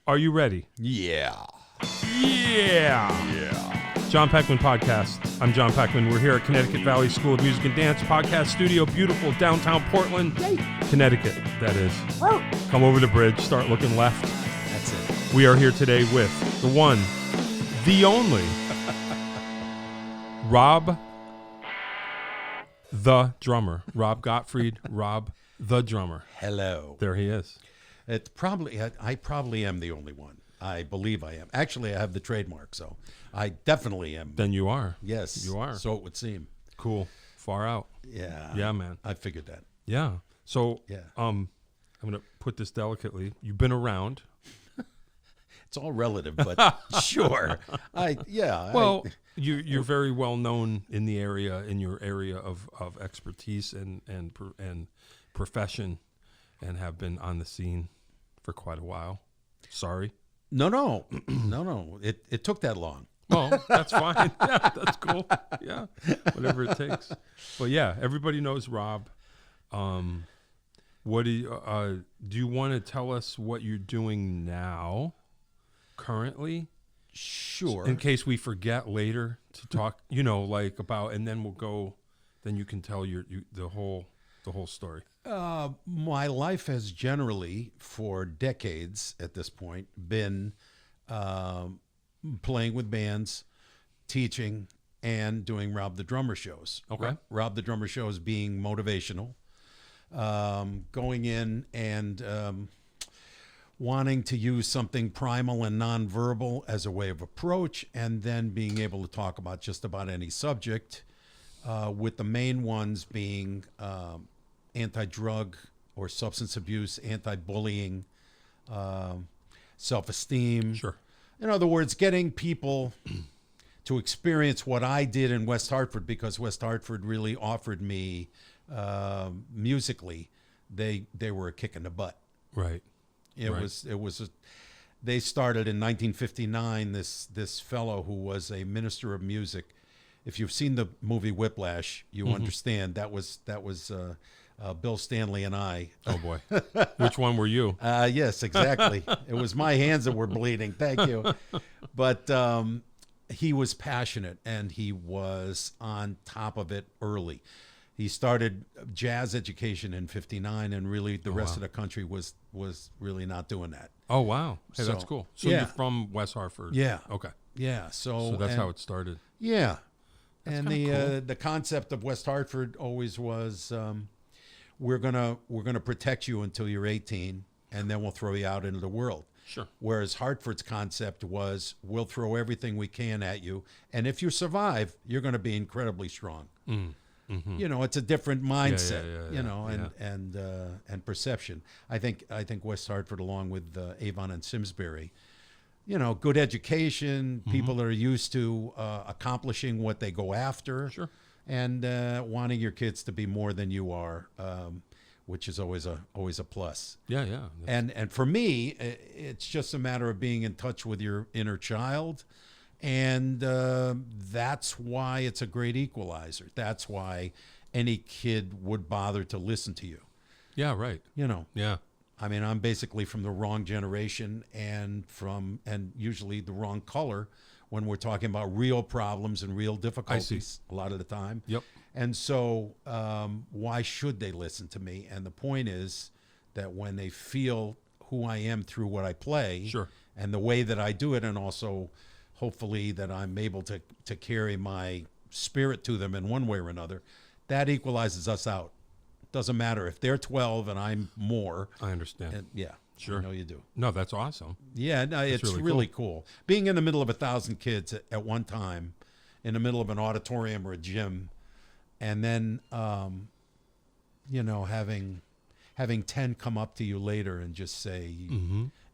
Are you ready? Yeah. Yeah. Jon Peckman Podcast. I'm Jon Peckman. We're here at Connecticut Valley School of Music and Dance Podcast Studio, beautiful downtown Portland, Connecticut, that is. Woo. Come over the bridge, start looking left. That's it. We are here today with the one, the only, Rob the drummer. Rob Gotfried, Rob the drummer. Hello. There he is. It's probably I probably am the only one. I believe I am. Actually, I have the trademark, so I definitely am. Then you are. Yes, you are. So it would seem. Cool. Far out. Yeah. Yeah, man. I figured that. Yeah. So, Yeah. I'm going to put this delicately. You've been around. It's all relative, but sure. Well, you're very well known in the area, in your area of expertise and profession, and have been on the scene for quite a while. Sorry. No. It took that long. Well, that's fine. Yeah, that's cool. Yeah, whatever it takes. But yeah, everybody knows Rob. What do you want to tell us what you're doing now, currently? Sure. In case we forget later to talk, like about, and then we'll go. Then you can tell the whole story. My life has generally, for decades at this point, been playing with bands, teaching, and doing Rob the Drummer shows. Okay. Rob the Drummer shows being motivational, going in and wanting to use something primal and nonverbal as a way of approach, and then being able to talk about just about any subject, with the main ones being anti-drug or substance abuse, anti-bullying, self-esteem. Sure. In other words, getting people to experience what I did in West Hartford, because West Hartford really offered me musically. They were a kick in the butt. Right. They started in 1959. This fellow who was a minister of music. If you've seen the movie Whiplash, you understand that was Bill Stanley and I. Oh boy, which one were you? Yes, exactly. It was my hands that were bleeding. Thank you. But he was passionate, and he was on top of it early. He started jazz education in '59, and really the rest of the country was really not doing that. Oh wow, hey, So, that's cool. So yeah. you're from West Hartford? Yeah. Okay. Yeah. So that's how it started. Yeah. That's and kinda cool. The concept of West Hartford always was, we're gonna protect you until you're 18, and then we'll throw you out into the world. Sure. Whereas Hartford's concept was, we'll throw everything we can at you, and if you survive, you're going to be incredibly strong. Mm-hmm. It's a different mindset. And perception. I think West Hartford, along with Avon and Simsbury, good education, people that are used to accomplishing what they go after. Sure. And wanting your kids to be more than you are, which is always a plus. Yeah. And for me, it's just a matter of being in touch with your inner child, and that's why it's a great equalizer. That's why any kid would bother to listen to you. Yeah. Right. Yeah. I mean, I'm basically from the wrong generation and usually the wrong color when we're talking about real problems and real difficulties a lot of the time. Yep. And so why should they listen to me? And the point is that when they feel who I am through what I play, Sure. and the way that I do it, and also hopefully that I'm able to carry my spirit to them in one way or another, that equalizes us out. Doesn't matter if they're 12 and I'm more. I understand. And, yeah. Sure. I know you do. No, that's awesome. Yeah, no, it's really cool. Being in the middle of 1,000 kids at one time, in the middle of an auditorium or a gym, and then, having 10 come up to you later and just say,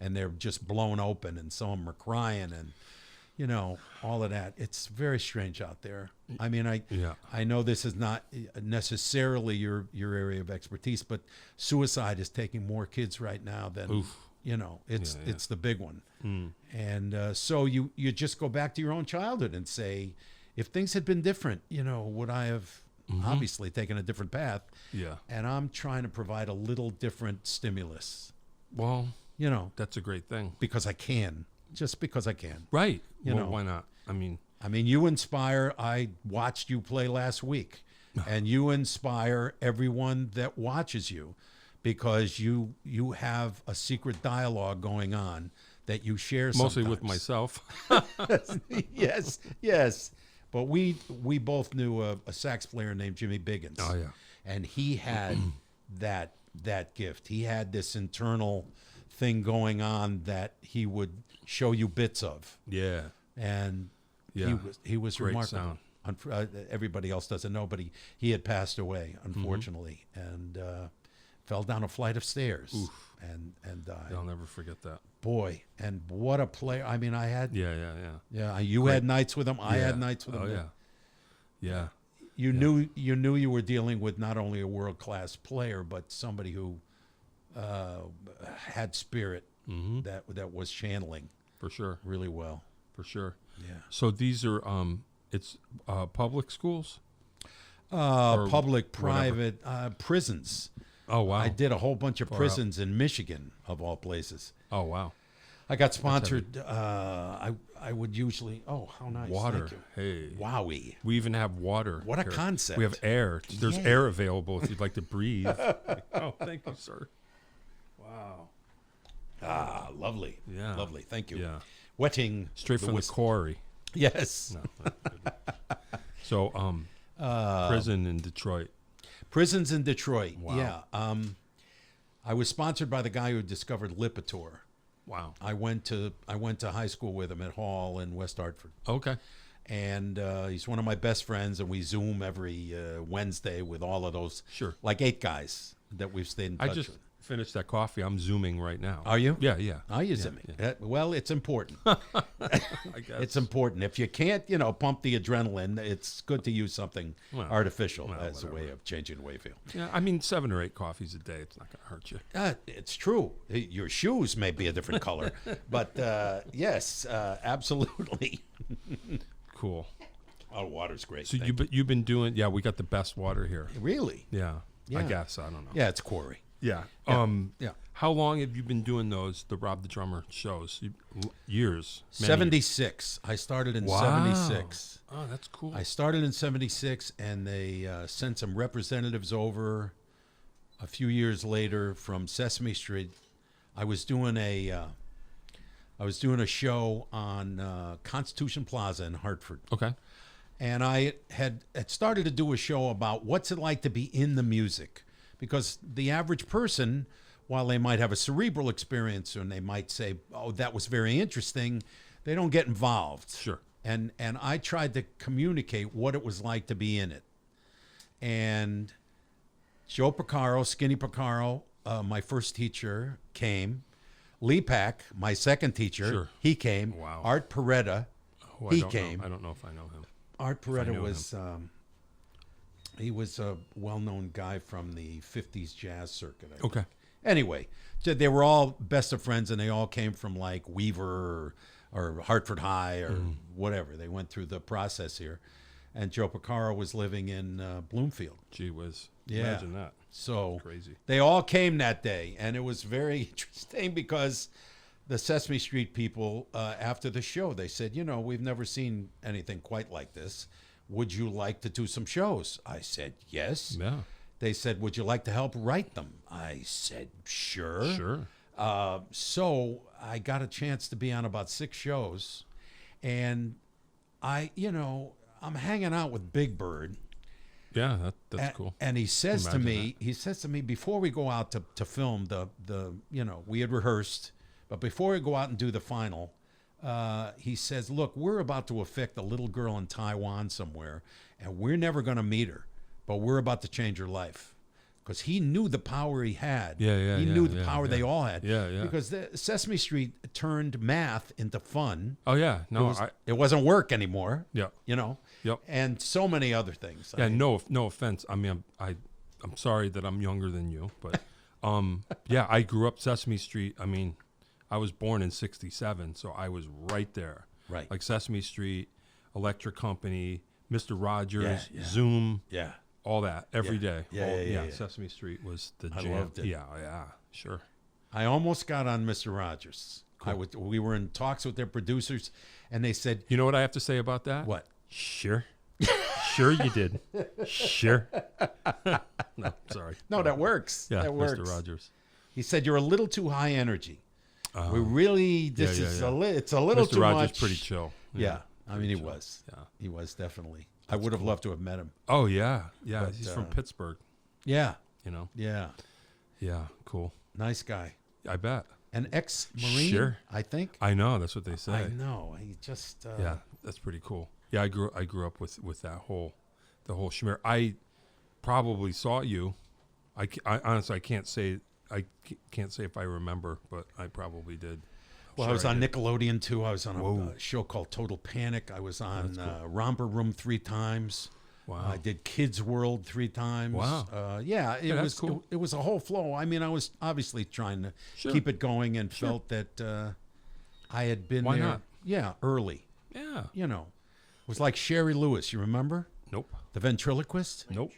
and they're just blown open, and some of them are crying, and all of that. It's very strange out there. I mean, I know this is not necessarily your area of expertise, but suicide is taking more kids right now than, it's the big one. And so you just go back to your own childhood and say, if things had been different, would I have obviously taken a different path? Yeah. And I'm trying to provide a little different stimulus. Well, You know, That's a great thing. because I can. Just because I can. Right. You Well, know. why not? I mean, you inspire. I watched you play last week, and you inspire everyone that watches you, because you have a secret dialogue going on that you share mostly sometimes. with myself. Yes. But we both knew a sax player named Jimmy Biggins. Oh, yeah. And he had that gift. He had this internal thing going on that he would show you bits of. Yeah. And Yeah. he was Great remarkable. Everybody else doesn't know, but he had passed away, unfortunately, and fell down a flight of stairs and died. I'll never forget that. Boy, and what a player! I mean, I had you had nights with him. I had nights with him. Oh, yeah. Yeah. You knew you were dealing with not only a world-class player, but somebody who had spirit that was channeling For sure. really well. For sure. Yeah. So these are, it's public schools? Public, private, prisons. Oh, wow. I did a whole bunch of prisons in Michigan, of all places. Oh, wow. I got sponsored. I would usually. Oh, how nice! Water. Thank you. Hey. Wowie. We even have water. What a here. concept. We have air. There's Yay. air available if you'd like to breathe. Oh, thank you, sir. Wow. Ah, lovely. Yeah. Lovely. Thank you. Yeah. Wetting Straight from the quarry. Yes. No. So, prison in Detroit. Prisons in Detroit. Wow. Yeah. I was sponsored by the guy who discovered Lipitor. Wow. I went to high school with him at Hall in West Hartford. Okay. And he's one of my best friends, and we Zoom every Wednesday with all of those, Sure. like 8 guys that we've stayed in touch I just with. finished that coffee. I'm Zooming right now. Are you? Yeah, yeah. Are you Zooming? yeah. Well, it's important. I guess. It's important. If you can't, pump the adrenaline, it's good to use something artificial as a way of changing the way you feel. Yeah, I mean, 7 or 8 coffees a day. It's not going to hurt you. It's true. Your shoes may be a different color, but yes, absolutely. Cool. Oh, water's great. So Thank you. you've been doing, we got the best water here. Really? Yeah. Yeah. I guess. I don't know. Yeah, it's quarry. Yeah. Yeah. How long have you been doing the Rob the Drummer shows? Years. Many. 76. I started in Wow. 76. Oh, that's cool. I started in 76, and they sent some representatives over a few years later from Sesame Street. I was doing a show on Constitution Plaza in Hartford. Okay. And I had started to do a show about what's it like to be in the music. Because the average person, while they might have a cerebral experience and they might say, oh, that was very interesting, they don't get involved. Sure. And I tried to communicate what it was like to be in it. And Joe Porcaro, Skinny Porcaro, my first teacher, came. Lee Pack, my second teacher, Sure. he came. Wow. Art Peretta, he came. I don't know if I know him. Art Peretta was he was a well-known guy from the 50s jazz circuit. I think. Okay. Anyway, so they were all best of friends, and they all came from like Weaver or Hartford High or whatever. They went through the process here. And Joe Porcaro was living in Bloomfield. Gee whiz. Yeah. Imagine that. So Crazy. they all came that day, and it was very interesting because the Sesame Street people, after the show, they said, we've never seen anything quite like this. Would you like to do some shows? I said, yes. Yeah. They said, would you like to help write them? I said, sure. Sure. So I got a chance to be on about 6 shows, and I'm hanging out with Big Bird. Yeah, that's cool. And he says to me, before we go out to film we had rehearsed, but before we go out and do the final, he says, look, we're about to affect a little girl in Taiwan somewhere, and we're never going to meet her, but we're about to change her life. Because he knew the power he had. He knew the power they all had. Yeah. Because the Sesame Street turned math into fun. Oh, yeah. No, It wasn't work anymore. Yeah. Yep. And so many other things. Yeah, no offense. I mean, I'm sorry that I'm younger than you, but yeah, I grew up Sesame Street. I mean, I was born in 67, so I was right there. Right. Like Sesame Street, Electric Company, Mr. Rogers, Yeah. Zoom, Yeah. all that every day. Yeah. Sesame Street was the I jam. loved it. Yeah, sure. I almost got on Mr. Rogers. Cool. We were in talks with their producers, and they said, You know what I have to say about that? "What? Sure. Sure you did. Sure. No, sorry. No, that works. Yeah, that works." Mr. Rogers. He said, "You're a little too high energy. We really, yeah. it's a little Mr. too Rogers much." pretty chill. Yeah, I mean, he chill. was. Yeah. He was definitely. I would have loved to have met him. Oh, yeah. Yeah, But, he's from Pittsburgh, Yeah, you know. yeah. Yeah, cool. Nice guy. I bet. An ex-Marine, Sure. I think. I know, that's what they say. I know. He just. Yeah, that's pretty cool. Yeah, I grew up with the whole schmear. I probably saw you. I honestly I can't say if I remember, but I probably did. Well, Sure I was I on did. Nickelodeon too. I was on Whoa. a show called Total Panic. I was on That's cool. Romper Room 3 times. Wow. I did Kids World 3 times. Wow. Yeah, it that's was cool. it was a whole flow. I mean, I was obviously trying to Sure. keep it going and Sure. felt that I had been Why there. not? Yeah, early. Yeah. You know, it was like Sherry Lewis. You remember Nope. the ventriloquist, Nope.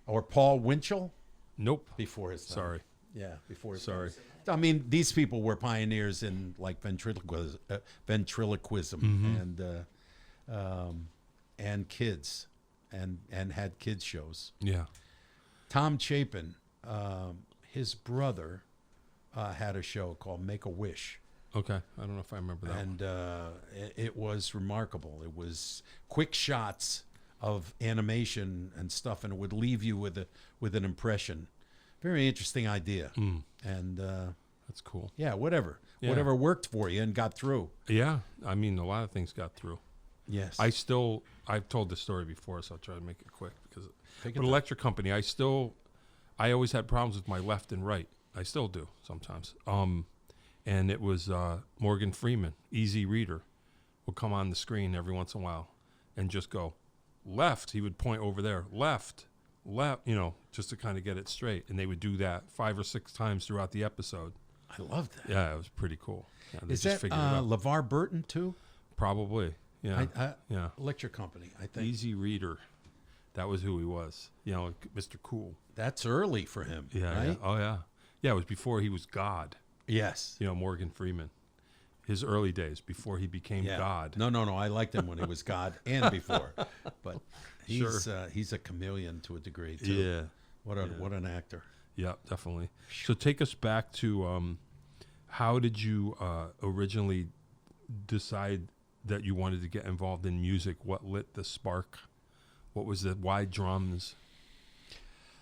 or Paul Winchell Nope. before his time. Sorry. Yeah, before his Sorry. time. I mean, these people were pioneers in like ventriloquism and kids, and had kids shows. Yeah. Tom Chapin, his brother, had a show called Make a Wish, Okay. I don't know if I remember that. and it was remarkable. It was quick shots of animation and stuff, and it would leave you with an impression. Very interesting idea, and That's cool. yeah, whatever Yeah. worked for you and got through. Yeah. I mean, a lot of things got through. Yes, I've told this story before, so I'll try to make it quick because Take with it electric company, I always had problems with my left and right. I still do sometimes. And it was Morgan Freeman, Easy Reader, would come on the screen every once in a while and just go left. He would point over there, left, just to kind of get it straight. And they would do that 5 or 6 times throughout the episode. I love that. Yeah, it was pretty cool. Yeah, they Is just that figured it out. LeVar Burton too? Probably. Yeah. Yeah. Electric Company, I think. Easy Reader. That was who he was. Mr. Cool. That's early for him, Yeah. right? Yeah. Oh, yeah. Yeah, it was before he was God. Yes. Morgan Freeman. His early days before he became Yeah. God. No. I liked him when he was God and before, but he's a chameleon to a degree too. Yeah. What an actor. Yeah, definitely. So take us back to how did you originally decide that you wanted to get involved in music? What lit the spark? What was the why drums?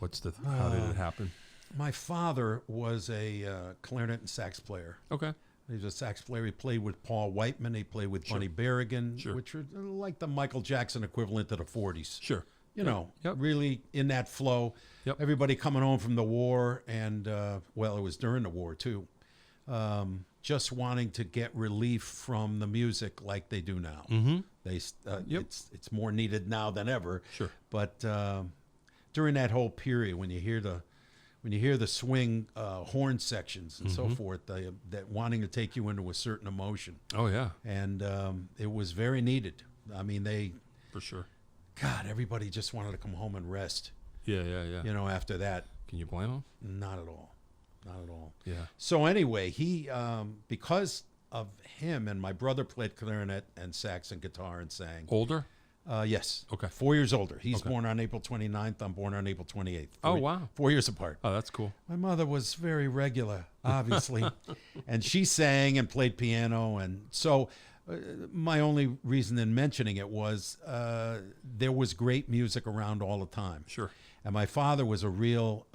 How did it happen? My father was a clarinet and sax player. Okay. He was a sax player. He played with Paul Whiteman. He played with Sure. Bunny Berrigan, Sure. which were like the Michael Jackson equivalent to the 40s. Sure. You know, Yep. really in that flow. Yep. Everybody coming home from the war, and it was during the war too. Just wanting to get relief from the music like they do now. Mm-hmm. Yep. It's more needed now than ever. Sure. But during that whole period, when you hear the swing horn sections and so forth, that wanting to take you into a certain emotion, Oh, yeah. and it was very needed. I mean, For sure. God, everybody just wanted to come home and rest. Yeah. After that, Can you blame him? not at all. Yeah. So anyway, he because of him and my brother played clarinet and sax and guitar and sang. Older? Yes. Okay. 4 years older. He's Okay. born on April 29th. I'm born on April 28th. Oh, wow. 4 years apart. Oh, that's cool. My mother was very regular, obviously, and she sang and played piano. And so my only reason in mentioning it was there was great music around all the time. Sure. And my father was a real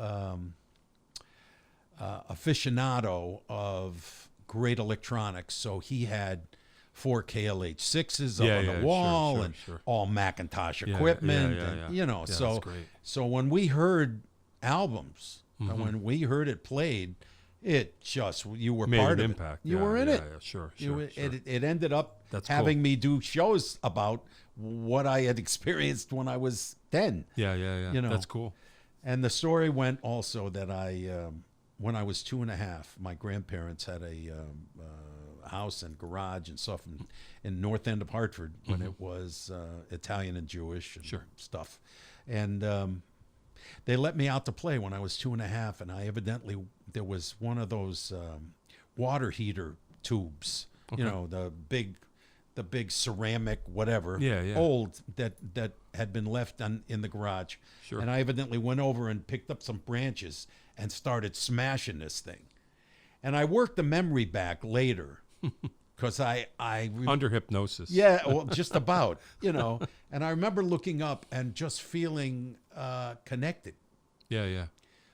aficionado of great electronics. So he had 4 KLH6s up on the wall sure, and sure. all Macintosh Yeah, equipment. yeah. And, Yeah, that's great. so when we heard albums, Mm-hmm. and when we heard it played, it just, you were Made part an of impact. it. You Yeah, were in yeah, it. Yeah, sure. It ended up That's having cool. me do shows about what I had experienced when I was 10. Yeah. You know. That's cool. And the story went also that when I was 2.5, my grandparents had a house and garage and stuff in North End of Hartford when it was Italian and Jewish and Sure. stuff. And they let me out to play when I was 2.5, and I evidently there was one of those water heater tubes, you know, the big ceramic whatever, old that had been left in the garage. Sure. And I evidently went over and picked up some branches and started smashing this thing. And I worked the memory back later because under hypnosis. Yeah, well, just about, you know. And I remember looking up and just feeling connected. Yeah, yeah.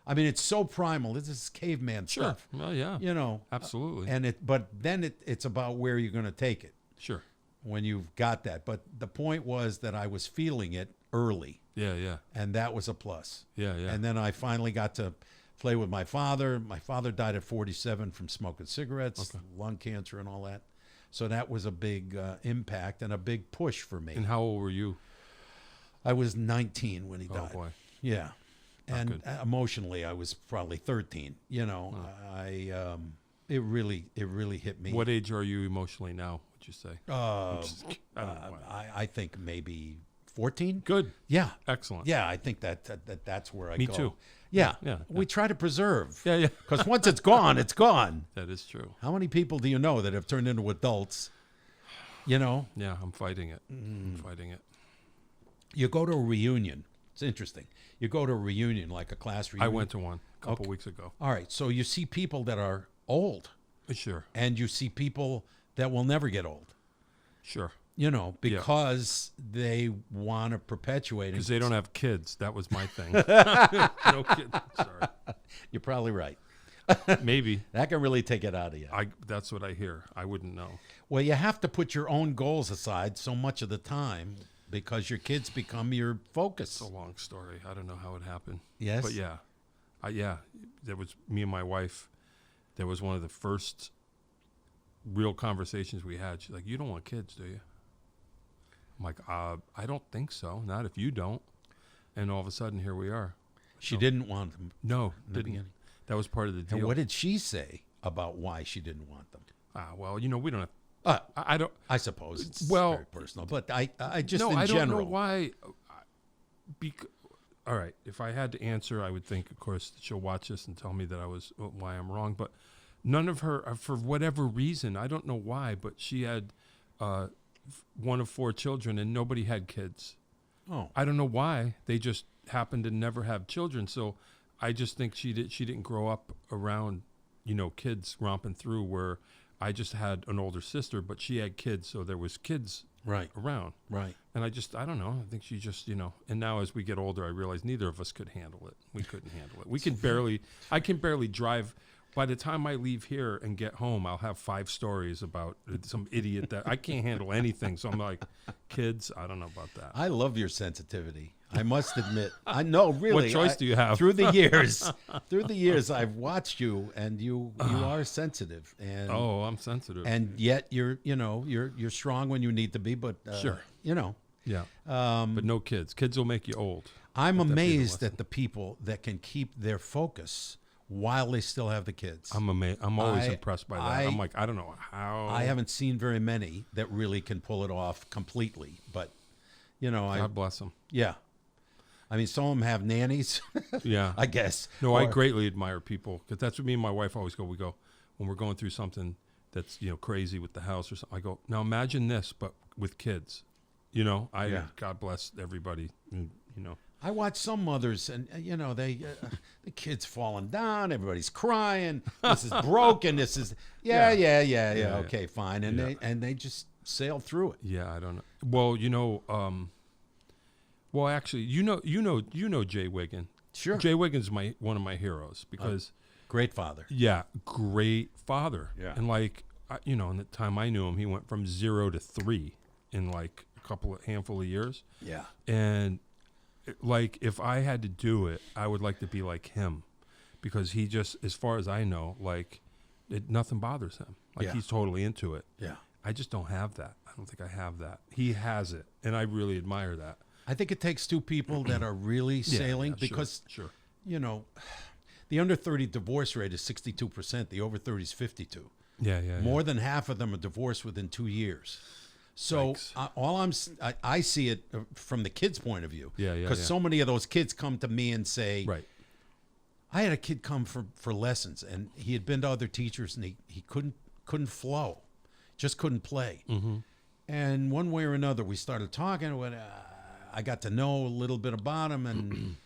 I mean, it's so primal. This is caveman stuff. Well, yeah. You know. Absolutely. But then it's about where you're going to take it. Sure. When you've got that. But the point was that I was feeling it early. Yeah, yeah. And that was a plus. Yeah, yeah. And then I finally got to play with my father. My father died at 47 from smoking cigarettes, lung cancer and all that. So that was a big impact and a big push for me. And how old were you? I was 19 when he died. Oh, boy. Yeah. Not And good. Emotionally, I was probably 13. You know, it really hit me. What age are you emotionally now, would you say? I don't know. I think maybe 14. Good. Yeah. Excellent. Yeah, I think that's where I Me go. too. Yeah. Yeah. We try to preserve. Yeah, yeah. Because once it's gone, it's gone. That is true. How many people do you know that have turned into adults? You know? Yeah, I'm fighting it. I'm fighting it. You go to a reunion. It's interesting. You go to a reunion, like a class reunion. I went to one a couple weeks ago. All right. So you see people that are old. Sure. And you see people that will never get old. Sure. You know, because they want to perpetuate it. Because they don't have kids. That was my thing. No kids. Sorry. You're probably right. Maybe. That can really take it out of you. That's what I hear. I wouldn't know. Well, you have to put your own goals aside so much of the time because your kids become your focus. It's a long story. I don't know how it happened. Yes? But yeah. There was me and my wife. There was one of the first real conversations we had. She's like, "You don't want kids, do you?" I'm like, I don't think so. Not if you don't. And all of a sudden, here we are. She didn't want them. No, in the didn't. beginning. That was part of the deal. And what did she say about why she didn't want them? Well, we don't have. I don't. I suppose it's very personal, but I just in I general. don't know why. All right, if I had to answer, I would think, of course, that she'll watch this and tell me that why I'm wrong. But none of her, for whatever reason, I don't know why, but she had one of 4 children and nobody had kids. Oh, I don't know why. They just happened to never have children. So I just think she didn't grow up around, kids romping through. Where I just had an older sister, but she had kids, so there was kids around. Right. And I don't know. I think she just, and now as we get older, I realize neither of us could handle it. We couldn't handle it. I can barely drive. By the time I leave here and get home, I'll have 5 stories about some idiot that I can't handle anything. So I'm like, kids, I don't know about that. I love your sensitivity. I must admit. I know, really. What choice do you have? Through the years, I've watched you, and you are sensitive. And I'm sensitive. And yet you're strong when you need to be, but sure. Yeah. But no kids. Kids will make you old. I'm amazed at the people that can keep their focus while they still have the kids. I'm amazed. I'm always impressed by that. I'm like, I don't know how. I haven't seen very many that really can pull it off completely, but God bless them. Yeah. I mean, some of them have nannies. Yeah. I guess. No, I greatly admire people, because that's what me and my wife always go. We go, when we're going through something that's, crazy with the house or something, I go, now imagine this, but with kids. God bless everybody, I watch some mothers, and they the kids falling down, everybody's crying. This is broken. This is okay, fine, and they just sail through it. Yeah, I don't know. Well, actually, you know Jay Wiggin. Sure, Jay Wiggins is one of my heroes because great father. Yeah, great father. Yeah, and in the time I knew him, he went from 0 to 3 in like a handful of years. Yeah, and if I had to do it, I would like to be like him, because he just, as far as I know, nothing bothers him. He's totally into it. Yeah. I just don't have that. I don't think I have that. He has it, and I really admire that. I think it takes 2 people that are really sailing, because sure. The under 30 divorce rate is 62%. The over 30 is 52. Yeah. More than half of them are divorced within 2 years. So I see it from the kids' point of view. Yeah. Because so many of those kids come to me and say, right, I had a kid come for lessons, and he had been to other teachers, and he couldn't flow, just couldn't play. Mm-hmm. And one way or another, we started talking. I got to know a little bit about him,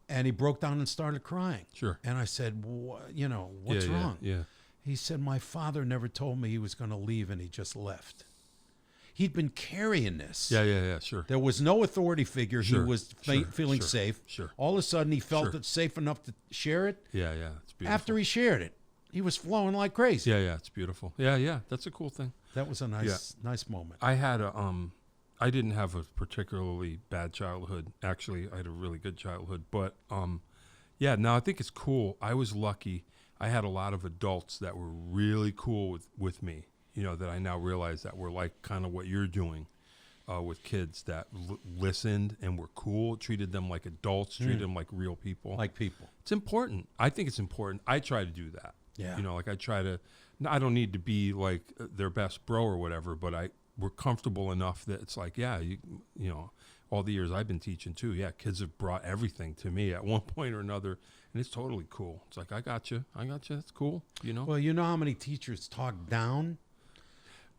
and he broke down and started crying. Sure. And I said, what's wrong? Yeah. He said, my father never told me he was going to leave, and he just left. He'd been carrying this. Yeah, sure. There was no authority figure. Sure, He was feeling safe. Sure. All of a sudden, he felt it safe enough to share it. Yeah, it's beautiful. After he shared it, he was flowing like crazy. Yeah, it's beautiful. Yeah, that's a cool thing. That was a nice moment. I had I didn't have a particularly bad childhood. Actually, I had a really good childhood. But I think it's cool. I was lucky. I had a lot of adults that were really cool with me. That I now realize that were like kind of what you're doing with kids, that listened and were cool, treated them like adults, treated them like real people. Like people. It's important. I think it's important. I try to do that. Yeah. I try to, I don't need to be like their best bro or whatever, but we're comfortable enough that it's like, all the years I've been teaching too. Yeah. Kids have brought everything to me at one point or another, and it's totally cool. It's like, I got you. It's cool. Well, you know how many teachers talk down?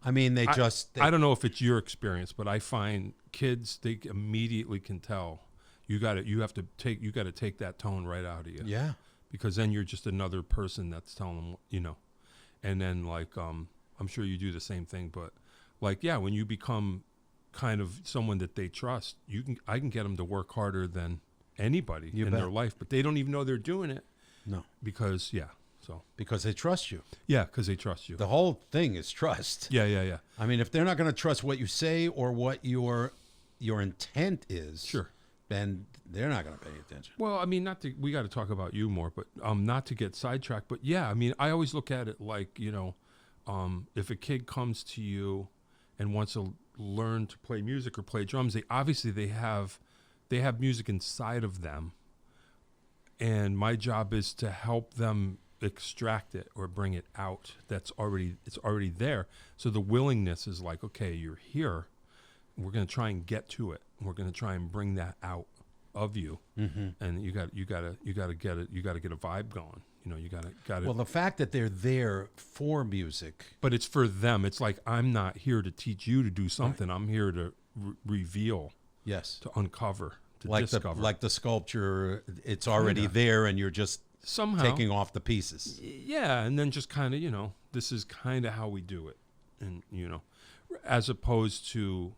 I mean, I don't know if it's your experience, but I find kids, they immediately can tell. You got to take that tone right out of you. Yeah. Because then you're just another person that's telling them, and then like, I'm sure you do the same thing, but like, when you become kind of someone that they trust, I can get them to work harder than anybody in their life, but they don't even know they're doing it. No. Because they trust you. Yeah, because they trust you. The whole thing is trust. Yeah. I mean, if they're not going to trust what you say or what your intent is, sure, then they're not going to pay attention. Well, I mean, we got to talk about you more, but not to get sidetracked. But yeah, I mean, I always look at it like, if a kid comes to you and wants to learn to play music or play drums, they have music inside of them, and my job is to help them extract it or bring it out. It's already there. So the willingness is like, okay, you're here. We're going to try and get to it. We're going to try and bring that out of you. Mm-hmm. And you got to get it. You got to get a vibe going. You got to. Well, the fact that they're there for music, but it's for them. It's like, I'm not here to teach you to do something. Right. I'm here to reveal. Yes. To uncover. To like discover. Like the sculpture, it's already there, and you're just somehow taking off the pieces. Yeah, and then just kind of, this is kind of how we do it, and as opposed to,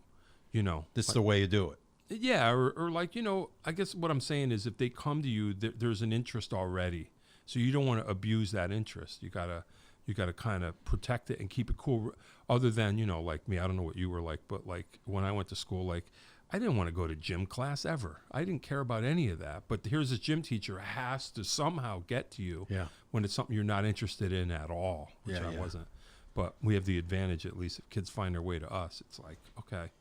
this is the way you do it. Yeah, or like, I guess what I'm saying is, if they come to you, there's an interest already, so you don't want to abuse that interest. You gotta kind of protect it and keep it cool. Other than, like me, I don't know what you were like, but like when I went to school, like, I didn't want to go to gym class ever. I didn't care about any of that. But here's this gym teacher has to somehow get to you when it's something you're not interested in at all, which I wasn't. But we have the advantage, at least if kids find their way to us, it's like, okay,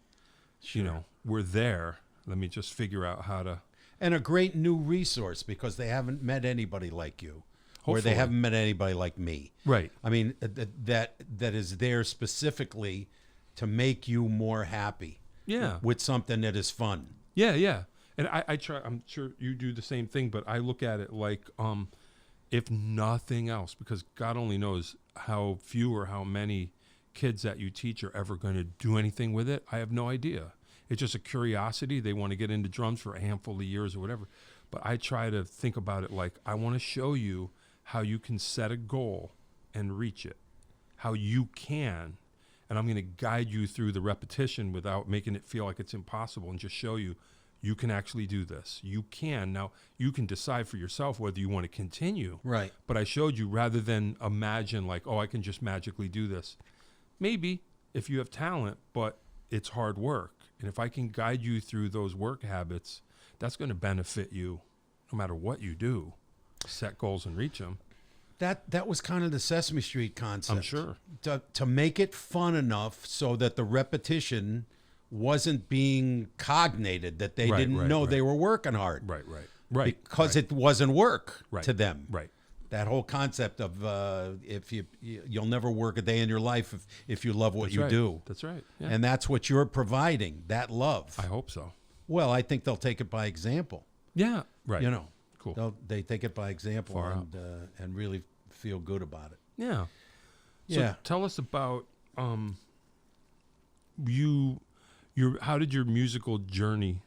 sure. We're there. Let me just figure out how to. And a great new resource, because they haven't met anybody like you. Hopefully. Or they haven't met anybody like me. Right. I mean, that is there specifically to make you more happy. Yeah. With something that is fun. Yeah. And I try, I'm sure you do the same thing, but I look at it like, if nothing else, because God only knows how few or how many kids that you teach are ever going to do anything with it. I have no idea. It's just a curiosity. They want to get into drums for a handful of years or whatever. But I try to think about it like, I want to show you how you can set a goal and reach it, how you can. And I'm going to guide you through the repetition without making it feel like it's impossible, and just show you can actually do this. You can. Now, you can decide for yourself whether you want to continue. Right. But I showed you, rather than imagine like, I can just magically do this. Maybe if you have talent, but it's hard work. And if I can guide you through those work habits, that's going to benefit you no matter what you do. Set goals and reach them. That was kind of the Sesame Street concept. I'm sure. To make it fun enough so that the repetition wasn't being cognated, that they didn't know they were working hard. Right. Because it wasn't work to them. Right. That whole concept of if you'll never work a day in your life if you love what you do. That's right. Yeah. And that's what you're providing, that love. I hope so. Well, I think they'll take it by example. Yeah. Right. Cool. They take it by example Far out. and really feel good about it. Yeah. So Yeah. tell us about how did your musical journey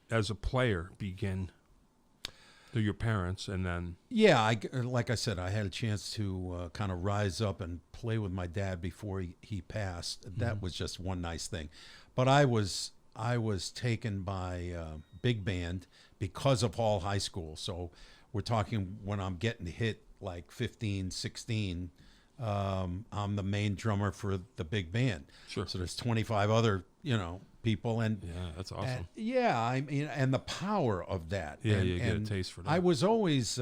as a player begin? Through your parents, and then Yeah, like I said, I had a chance to kind of rise up and play with my dad before he passed. That was just one nice thing. But I was taken by big band because of Hall High School. So we're talking when I'm getting hit like 15, 16, I'm the main drummer for the big band. Sure. So there's 25 other, people, and yeah, that's awesome. yeah, I mean, and the power of that. Yeah, and, you get a taste for that. I was always,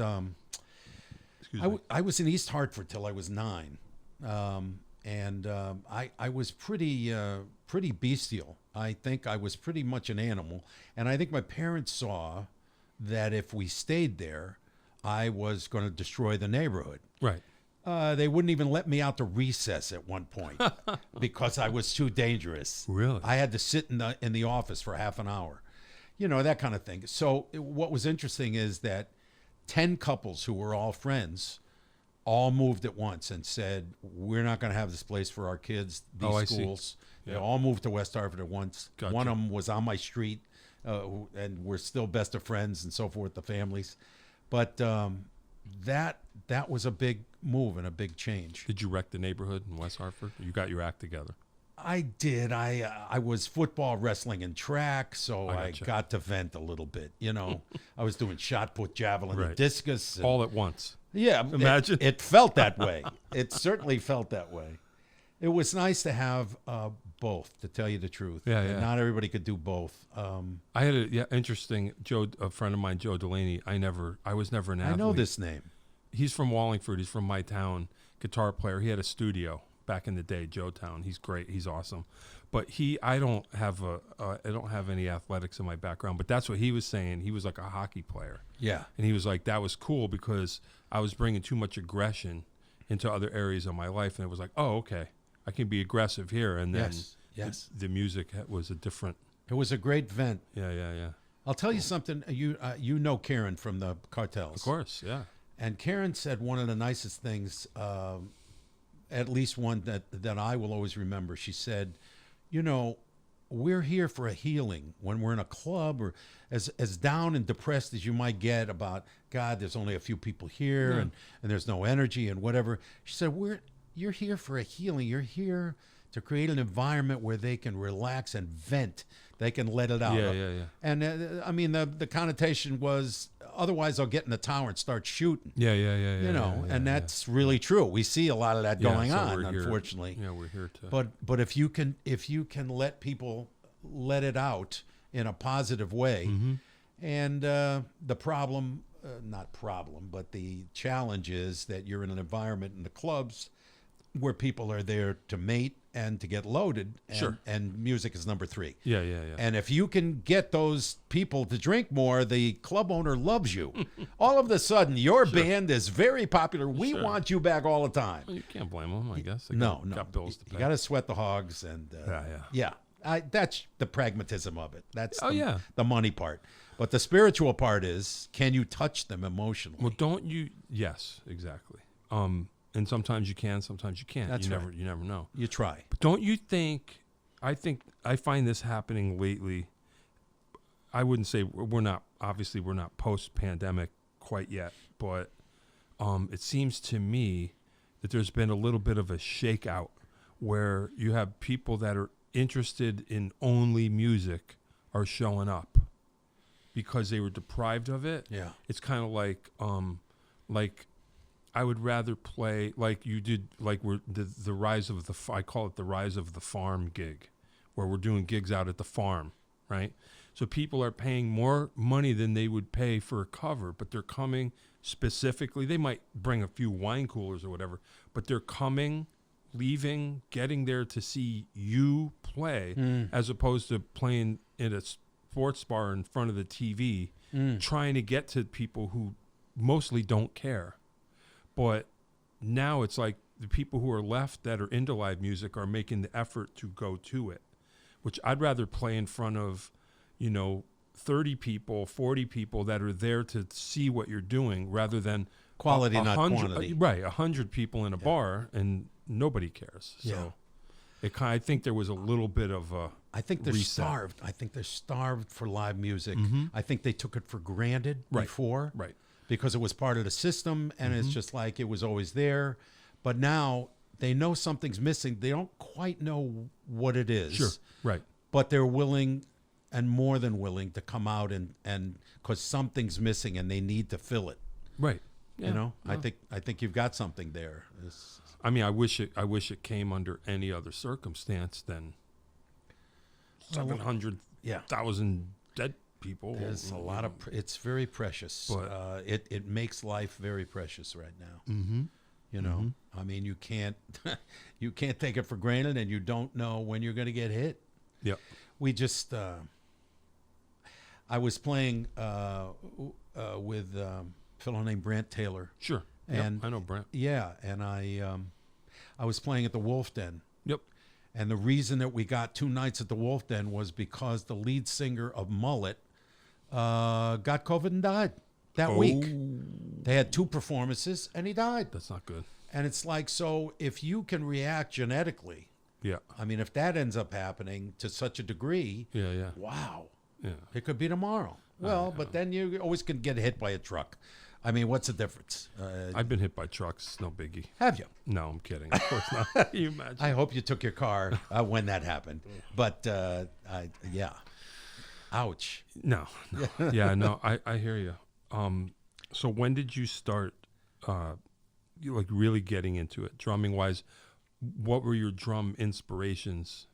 Excuse me. I was in East Hartford till I was 9, and I was pretty bestial. I think I was pretty much an animal, and I think my parents saw that if we stayed there, I was going to destroy the neighborhood. Right. They wouldn't even let me out to recess at one point because I was too dangerous. Really? I had to sit in the office for half an hour, that kind of thing. So what was interesting is that 10 couples who were all friends all moved at once and said, we're not going to have this place for our kids, these schools. Yeah. They all moved to West Hartford at once. Gotcha. One of them was on my street, and we're still best of friends and so forth, the families. But that was a big move and a big change. Did you wreck the neighborhood in West Hartford? You got your act together. I did. I was football, wrestling, and track, so I gotcha. got to vent a little bit. I was doing shot put, javelin, and Right. discus. And, All at once. yeah, Imagine. It felt that way. It certainly felt that way. It was nice to have both, to tell you the truth. Yeah, And yeah. not everybody could do both. I had interesting a friend of mine, Joe Delaney. I was never an athlete. I know this name. He's from Wallingford. He's from my town. Guitar player. He had a studio back in the day, Joetown. He's great. He's awesome. But I don't have any athletics in my background. But that's what he was saying. He was like a hockey player. Yeah. And he was like, that was cool because I was bringing too much aggression into other areas of my life. And it was like, oh, okay, I can be aggressive here. And then Yes. the music was a different. It was a great vent. Yeah. I'll tell you something. You know Karen from the Cartels. Of course, yeah. And Karen said one of the nicest things, at least one that I will always remember. She said, we're here for a healing when we're in a club or as down and depressed as you might get about, God, there's only a few people here and there's no energy and whatever. She said, you're here for a healing. You're here to create an environment where they can relax and vent. They can let it out. Yeah. And I mean, the connotation was, otherwise I'll get in the tower and start shooting. Yeah. And that's really true. We see a lot of that going on, we're here- unfortunately. Yeah, we're here to. But if you can let people let it out in a positive way, Mm-hmm. and the problem, but the challenge is that you're in an environment in the clubs where people are there to mate and to get loaded, and, Sure. and music is number 3. Yeah. And if you can get those people to drink more, the club owner loves you. All of a sudden, your band is very popular. We want you back all the time. Well, you can't blame them, I guess. They No. got bills to pay. You got to sweat the hogs, and Yeah. that's the pragmatism of it. That's the money part. But the spiritual part is, can you touch them emotionally? Well, don't you? Yes, exactly. And sometimes you can, sometimes you can't. That's you right. You never know. You try. But don't you think? I find this happening lately. I wouldn't say we're not post-pandemic quite yet, but it seems to me that there's been a little bit of a shakeout where you have people that are interested in only music are showing up because they were deprived of it. Yeah. It's kind of like I would rather play like you did, like we're the rise of I call it the rise of the farm gig, where we're doing gigs out at the farm, right? So people are paying more money than they would pay for a cover, but they're coming specifically. They might bring a few wine coolers or whatever, but they're coming, leaving, getting there to see you play, as opposed to playing in a sports bar in front of the TV, trying to get to people who mostly don't care. But now it's like the people who are left that are into live music are making the effort to go to it, which I'd rather play in front of, 30 people, 40 people that are there to see what you're doing rather than quality, not quantity. Right, 100 people in a bar and nobody cares. So I think there was a little bit of a I think they're reset. starved. I think they're starved for live music. I think they took it for granted before. Right. Because it was part of the system, and it's just like it was always there. But now they know something's missing. They don't quite know what it is. Sure, right. But they're willing and more than willing to come out and because something's missing and they need to fill it. Right. Yeah. You know, I think you've got something there. I mean, I wish it came under any other circumstance than 700,000 dead people. There's a lot of. It's very precious. But it makes life very precious right now. You know, I mean, you can't take it for granted, and you don't know when you're going to get hit. Yeah. We just. I was playing with a fellow named Brant Taylor. Sure. And I know Brant. Yeah, and I was playing at the Wolf Den. Yep. And the reason that we got 2 nights at the Wolf Den was because the lead singer of Mullet got COVID and died that week. They had 2 performances, and he died. That's not good. And it's like, so if you can react genetically, I mean, if that ends up happening to such a degree, wow, it could be tomorrow. Well, but then you always can get hit by a truck. I mean, what's the difference? I've been hit by trucks. No biggie. Have you? No, I'm kidding. Of course not. Can you imagine? I hope you took your car when that happened. But, yeah. Ouch. No. Yeah, no, I hear you. So when did you start, really getting into it, drumming-wise? What were your drum inspirations?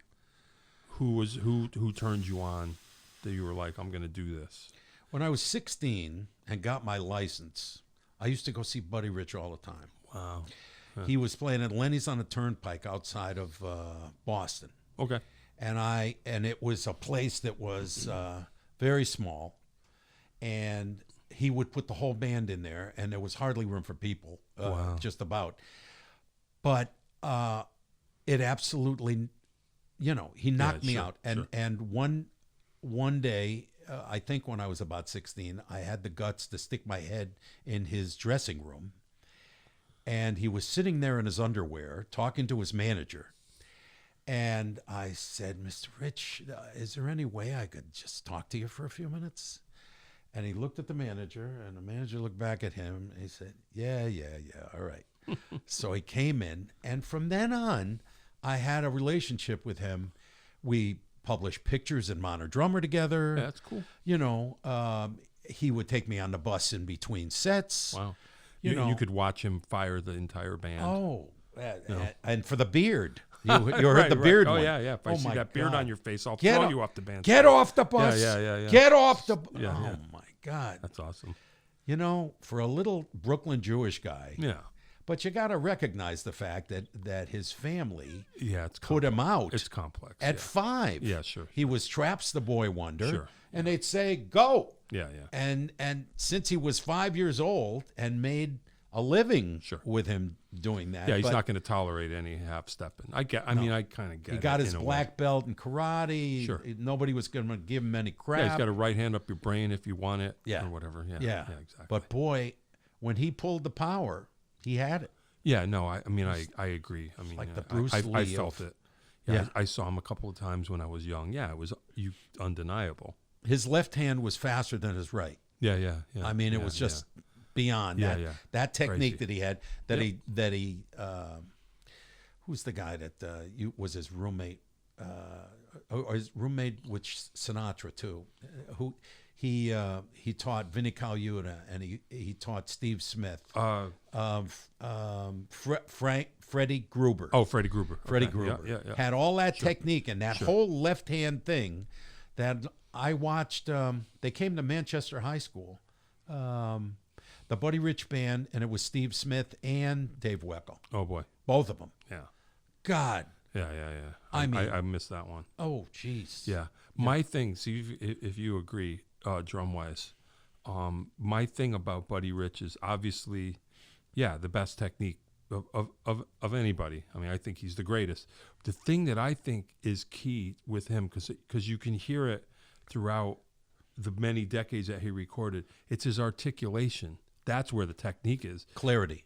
Who turned you on that you were like, I'm going to do this? When I was 16 and got my license, I used to go see Buddy Rich all the time. Wow. Huh. He was playing at Lenny's on the Turnpike outside of Boston. Okay. And it was a place that was very small, and he would put the whole band in there, and there was hardly room for people, just about. But it absolutely, he knocked me out. And one day, I think when I was about 16, I had the guts to stick my head in his dressing room, and he was sitting there in his underwear talking to his manager. And I said, Mr. Rich, is there any way I could just talk to you for a few minutes? And he looked at the manager, and the manager looked back at him, and he said, yeah, all right. So he came in, and from then on, I had a relationship with him. We published pictures in Modern Drummer together. Yeah, that's cool. He would take me on the bus in between sets. Wow. You could watch him fire the entire band. Oh, and for the beard. You heard the beard one. Oh, yeah. If I see that beard on your face, I'll throw you off the band. Get off the bus. Yeah. Get off the bus. Yeah, oh, my God. That's awesome. For a little Brooklyn Jewish guy. Yeah. But you got to recognize the fact that his family it's put him out. It's complex. At 5. Yeah, sure. He was Traps the Boy Wonder. Sure. And they'd say, go. Yeah. And since he was 5 years old and made a living with him doing that. Yeah, he's not going to tolerate any half-stepping. I kind of get it. He got his black belt in karate. Sure. Nobody was going to give him any crap. Yeah, he's got a right hand up your brain if you want it or whatever. Yeah, exactly. But boy, when he pulled the power, he had it. Yeah, no, I agree. I mean, like the Bruce Lee. I felt it. Yeah, I saw him a couple of times when I was young. Yeah, it was undeniable. His left hand was faster than his right. Yeah. I mean, it was just beyond that technique Crazy. that he had. Who's the guy that was his roommate? Or his roommate with Sinatra too. Who he taught Vinnie Colaiuta, and he taught Steve Smith. Freddie Gruber. Oh, Freddie Gruber. Freddie Gruber. Yeah. Had all that technique and that whole left hand thing that I watched. They came to Manchester High School. The Buddy Rich Band, and it was Steve Smith and Dave Weckl. Oh, boy. Both of them. Yeah. God. Yeah. I missed that one. Oh, jeez. Yeah. My thing, see if you agree, drum-wise, my thing about Buddy Rich is obviously, the best technique of anybody. I mean, I think he's the greatest. The thing that I think is key with him, because you can hear it throughout the many decades that he recorded, it's his articulation. That's where the technique is. Clarity.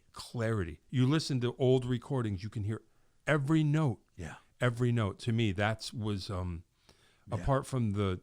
You listen to old recordings, you can hear every note. Yeah. Every note. To me, that was apart from the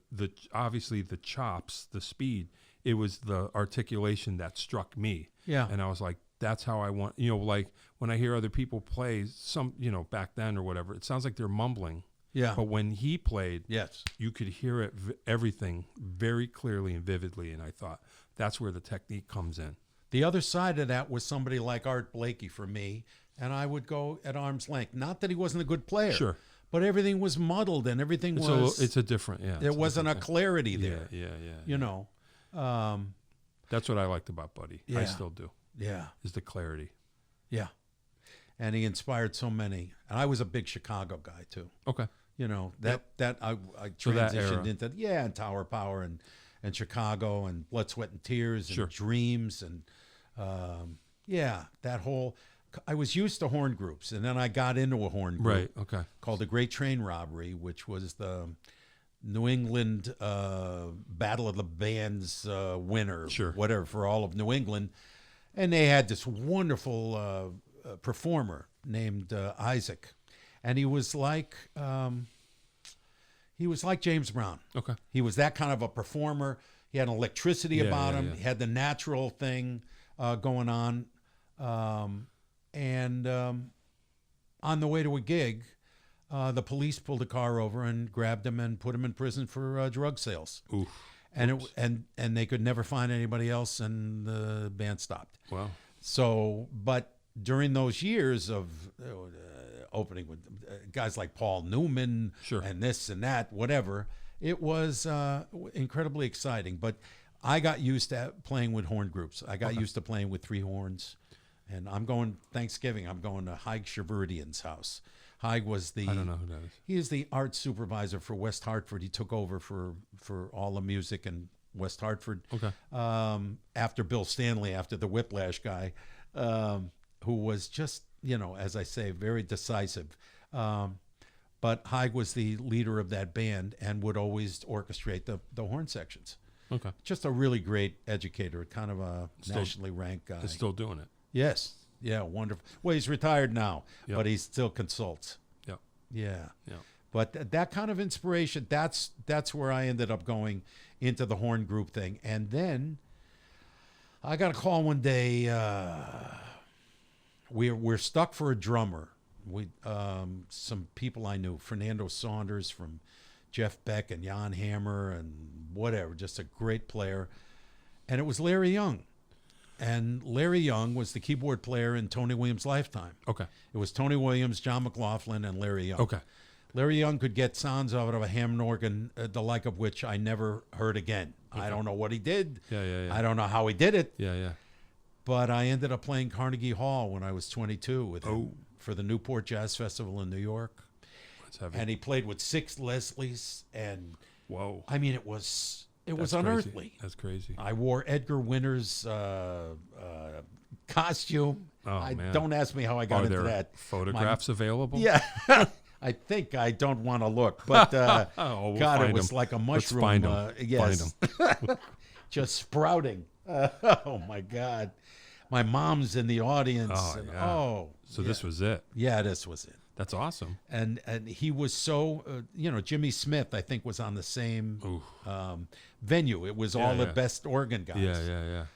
obviously the chops, the speed. It was the articulation that struck me. Yeah. And I was like, that's how I want. Like when I hear other people play some, back then or whatever, it sounds like they're mumbling. Yeah. But when he played, yes, you could hear it, everything very clearly and vividly. And I thought that's where the technique comes in. The other side of that was somebody like Art Blakey for me, and I would go at arm's length. Not that he wasn't a good player, sure, but everything was muddled and everything was. It's a different, yeah. There wasn't a clarity there. Yeah. That's what I liked about Buddy. Yeah. I still do. Yeah, is the clarity. Yeah, and he inspired so many. And I was a big Chicago guy too. Okay. That I transitioned into and Tower Power and Chicago and Blood, Sweat and Tears and Dreams and that whole. I was used to horn groups, and then I got into a horn group called the Great Train Robbery, which was the New England Battle of the Bands winner, whatever, for all of New England. And they had this wonderful performer named Isaac, and he was like James Brown. Okay, he was that kind of a performer. He had an electricity about him. He had the natural thing going on. And on the way to a gig, the police pulled a car over and grabbed him and put him in prison for drug sales. Oof. And they could never find anybody else, and the band stopped. Wow. So, but during those years of opening with guys like Paul Newman and this and that, whatever, it was incredibly exciting. But I got used to playing with horn groups. I got used to playing with three horns. And I'm going Thanksgiving. I'm going to Haig Shaverdian's house. Haig was I don't know who that is. He is the art supervisor for West Hartford. He took over for all the music in West Hartford. Okay. After Bill Stanley, after the Whiplash guy, who was just, as I say, very decisive. But Haig was the leader of that band and would always orchestrate the horn sections. Okay. Just a really great educator, kind of a nationally ranked guy. He's still doing it. Yes. Yeah, wonderful. Well, he's retired now, but he still consults. Yep. Yeah. Yeah. But that kind of inspiration, that's where I ended up going into the horn group thing. And then I got a call one day. We're stuck for a drummer. Some people I knew, Fernando Saunders from Jeff Beck and Jan Hammer and whatever, just a great player. And it was Larry Young. And Larry Young was the keyboard player in Tony Williams' Lifetime. Okay. It was Tony Williams, John McLaughlin, and Larry Young. Okay. Larry Young could get sounds out of a Hammond organ, the like of which I never heard again. Okay. I don't know what he did. Yeah. I don't know how he did it. Yeah. But I ended up playing Carnegie Hall when I was 22 with him for the Newport Jazz Festival in New York. That's heavy. And he played with 6 Leslies, and I mean, it was unearthly. Crazy. That's crazy. I wore Edgar Winter's costume. Oh, man. Don't ask me how I got into that. Photographs available? Yeah. I think I don't want to look, but God, it was like a mushroom. Let's find them. Yes. Find them. Just sprouting. Oh, my God. My mom's in the audience. So this was it. Yeah, this was it. That's awesome. And he was so, Jimmy Smith, I think, was on the same venue. It was all the best organ guys. Yeah.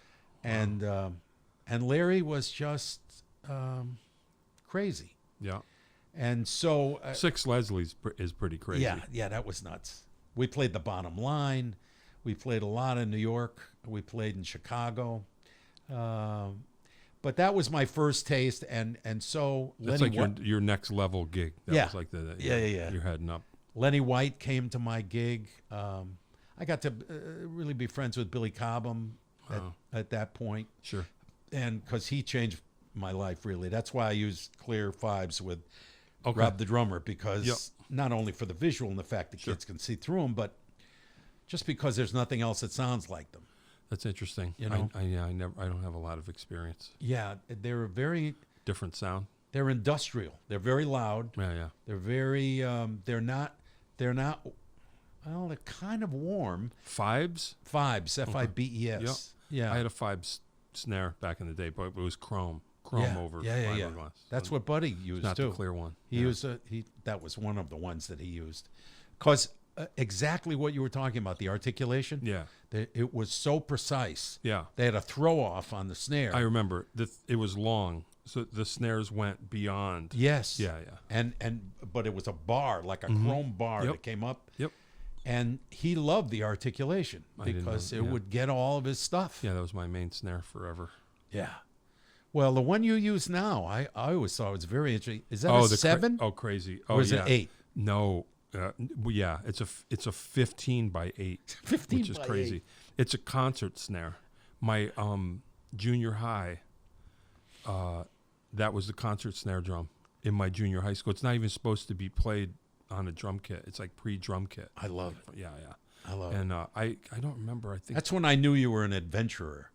And Larry was just crazy. Yeah. And so 6 Leslie's is pretty crazy. Yeah, that was nuts. We played the Bottom Line. We played a lot in New York. We played in Chicago. But that was my first taste, and so that's Lenny like your next level gig. That was like you're heading up. Lenny White came to my gig. I got to really be friends with Billy Cobham at that point. Sure. And because he changed my life, really. That's why I use clear 5s with Rob the drummer, because not only for the visual and the fact that kids can see through them, but just because there's nothing else that sounds like them. That's interesting. I don't have a lot of experience. Yeah, they're very different sound. They're industrial. They're very loud. Yeah. They're very. They're not Well, they're kind of warm. Fibes? Fibes, F-I-B-E-S. Yep. Yeah. I had a Fibes snare back in the day, but it was chrome over fiberglass. That's what Buddy used not too. the clear one. He used that was one of the ones that he used, because exactly what you were talking about, the articulation. Yeah. It was so precise. Yeah. They had a throw off on the snare. I remember it was long, so the snares went beyond. Yes. Yeah. But it was a bar, like a chrome bar that came up. Yep. And he loved the articulation because it would get all of his stuff. Yeah, that was my main snare forever. Yeah. Well, the one you use now, I always thought was very interesting. Is that a 7? Crazy. Or is it 8? No. Yeah, it's a 15 by 8, 15 which is by crazy. 8. It's a concert snare. My junior high, that was the concert snare drum in my junior high school. It's not even supposed to be played on a drum kit. It's like pre-drum kit. I love it. Yeah. I love it. And I don't remember. I think that's when I knew you were an adventurer.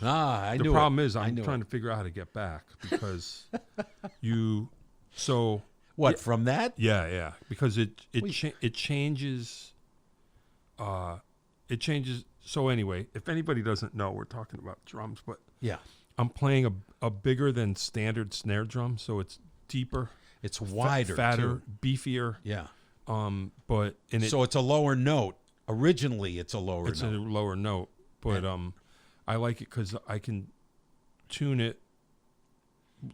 I knew the problem is I'm trying to figure out how to get back because you. So what from that? Yeah. Because it changes. It changes. So anyway, if anybody doesn't know, we're talking about drums, but yeah, I'm playing a bigger than standard snare drum, so it's deeper. It's wider, fatter, too. beefier. Yeah. So it's a lower note. Originally, it's a lower note. It's a lower note, but I like it because I can tune it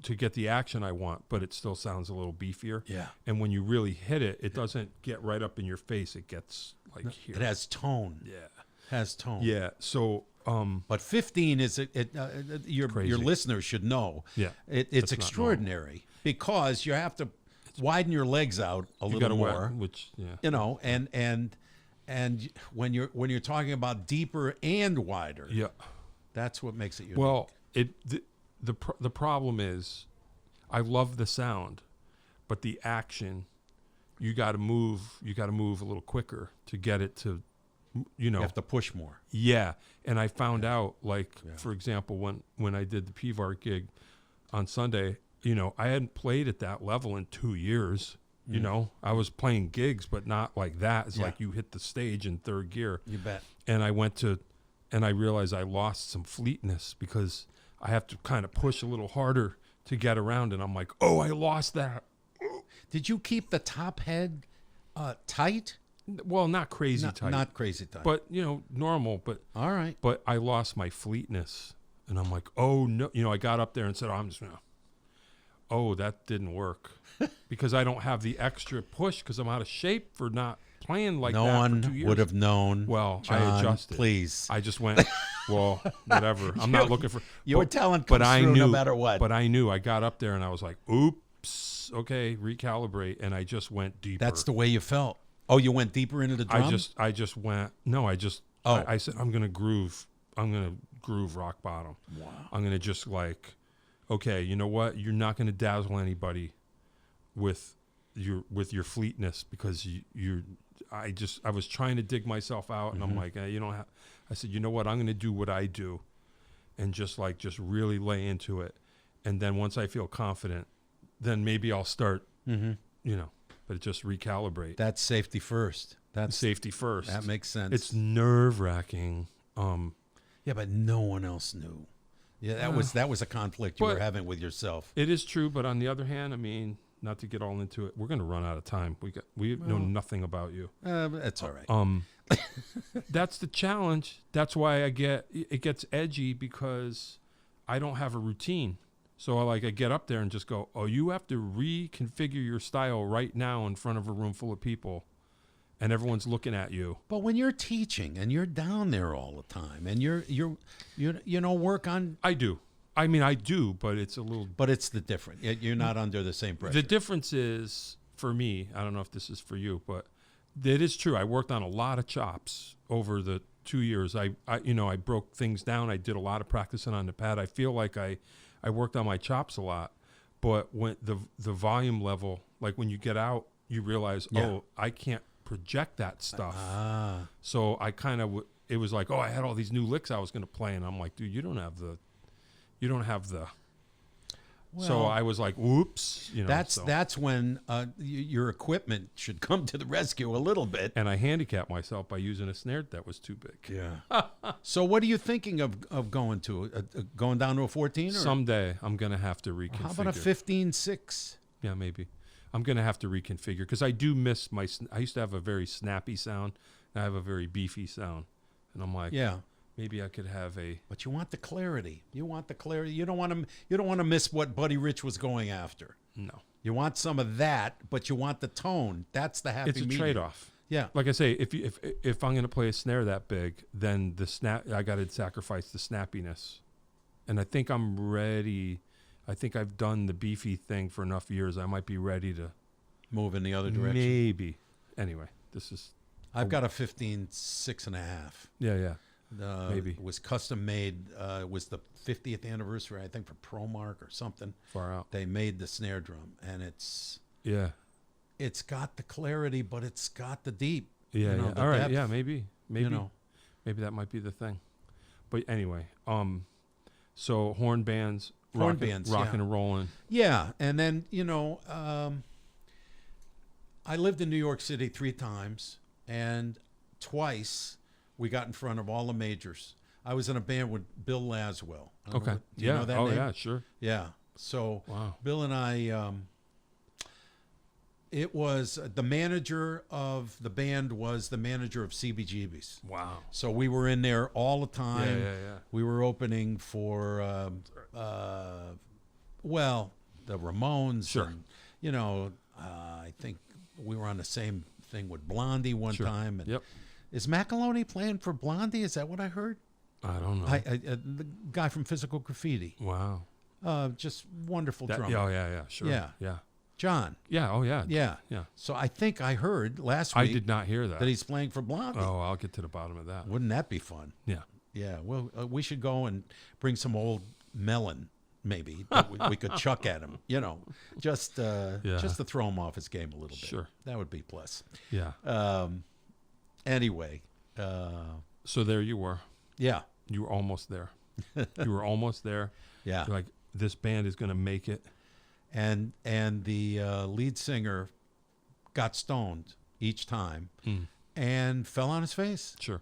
to get the action I want, but it still sounds a little beefier. Yeah. And when you really hit it, it doesn't get right up in your face. It gets like here. It has tone. Yeah. Has tone. Yeah. So. But 15 is your listeners should know. Yeah. It's extraordinary because you have to widen your legs out a little more. And when you're talking about deeper and wider. Yeah. That's what makes it unique. Well, the problem is, I love the sound, but the action, you got to move a little quicker to get it to, you have to push more. Yeah, and I found out, for example, when I did the PVAR gig on Sunday, I hadn't played at that level in 2 years. I was playing gigs, but not like that. It's like you hit the stage in third gear. You bet. And I realized I lost some fleetness because I have to kind of push a little harder to get around. And I'm like, oh, I lost that. Did you keep the top head tight? Well, not crazy tight. Not crazy tight. But, normal. But all right. But I lost my fleetness. And I'm like, oh, no. I got up there and said, I'm just going to. Oh, that didn't work. Because I don't have the extra push because I'm out of shape for not playing like that for 2 years. No one would have known. Well, John, I adjusted. Please. I just went, well, whatever. I'm not looking for. Your talent comes through no matter what. But I knew. I got up there and I was like, oops, okay, recalibrate. And I just went deeper. That's the way you felt. Oh, you went deeper into the drum? I just went, no, I said, I'm going to groove. I'm going to groove rock bottom. Wow. I'm going to just okay, you know what? You're not going to dazzle anybody with your fleetness because I was trying to dig myself out and I'm like, you don't have. I said, you know what? I'm going to do what I do, and just really lay into it, and then once I feel confident, then maybe I'll start. But just recalibrate. That's safety first. That's safety first. That makes sense. It's nerve-wracking. Yeah, but no one else knew. Yeah, that was a conflict you were having with yourself. It is true, but on the other hand, I mean, not to get all into it, we're going to run out of time. We know nothing about you. That's all right. That's the challenge. That's why it gets edgy because I don't have a routine. So I get up there and just go, oh, you have to reconfigure your style right now in front of a room full of people. And everyone's looking at you. But when you're teaching and you're down there all the time and you're work on. I do. I mean, I do, but it's a little. But it's the different. You're not under the same pressure. The difference is, for me, I don't know if this is for you, but it is true. I worked on a lot of chops over the 2 years. I broke things down. I did a lot of practicing on the pad. I feel like I worked on my chops a lot. But when the volume level, when you get out, you realize, oh, I can't project that stuff. So I kind of it was like, oh, I had all these new licks I was going to play, and I'm like, dude, you don't have the So Well, I was like, "Whoops!" That's when your equipment should come to the rescue a little bit. And I handicapped myself by using a snare that was too big. Yeah. So what are you thinking of going to? Going down to a 14? Or? Someday I'm gonna have to reconfigure. How about a 15.6? Yeah, maybe. I'm gonna have to reconfigure because I do miss my. I used to have a very snappy sound. Now I have a very beefy sound, and I'm like, Yeah. maybe I could have a. But you want the clarity. You want the clarity. You don't want to. You don't want to miss what Buddy Rich was going after. No. You want some of that, but you want the tone. That's the happy It's a medium. trade-off. Yeah. Like I say, if I'm gonna play a snare that big, then I got to sacrifice the snappiness, and I think I'm ready. I think I've done the beefy thing for enough years. I might be ready to Move in the other direction. maybe. Anyway, this is. I've got a 15.6.5. Yeah. Maybe. It was custom made. It was the 50th anniversary, I think, for ProMark or something. Far out. They made the snare drum, and it's got the clarity, but it's got the deep. Yeah. the All right. depth, Yeah. Maybe. You know. Maybe that might be the thing. But anyway, so horn bands, rocking and rolling. Yeah, and then I lived in New York City 3 times, and twice we got in front of all the majors. I was in a band with Bill Laswell. Okay. Do you know that name? Yeah, sure. Yeah. So Wow. Bill and I, it was the manager of the band was the manager of CBGB's. Wow. So we were in there all the time. Yeah. We were opening for, the Ramones. Sure. And, I think we were on the same thing with Blondie one time. And Yep. Is McAloney playing for Blondie? Is that what I heard? I don't know. The guy from Physical Graffiti. Wow. Just wonderful drummer. Yeah. Sure. Yeah. John. Yeah. Oh, yeah. Yeah. Yeah. So I think I heard last I week did not hear that. that he's playing for Blondie. Oh, I'll get to the bottom of that. Wouldn't that be fun? Yeah. Yeah. Well, we should go and bring some old melon, maybe, that we could chuck at him, just to throw him off his game a little bit. Sure. That would be plus. Yeah. Anyway. So there you were. Yeah. You were almost there. You were almost there. Yeah. You're like, this band is going to make it. And the lead singer got stoned each time and fell on his face. Sure.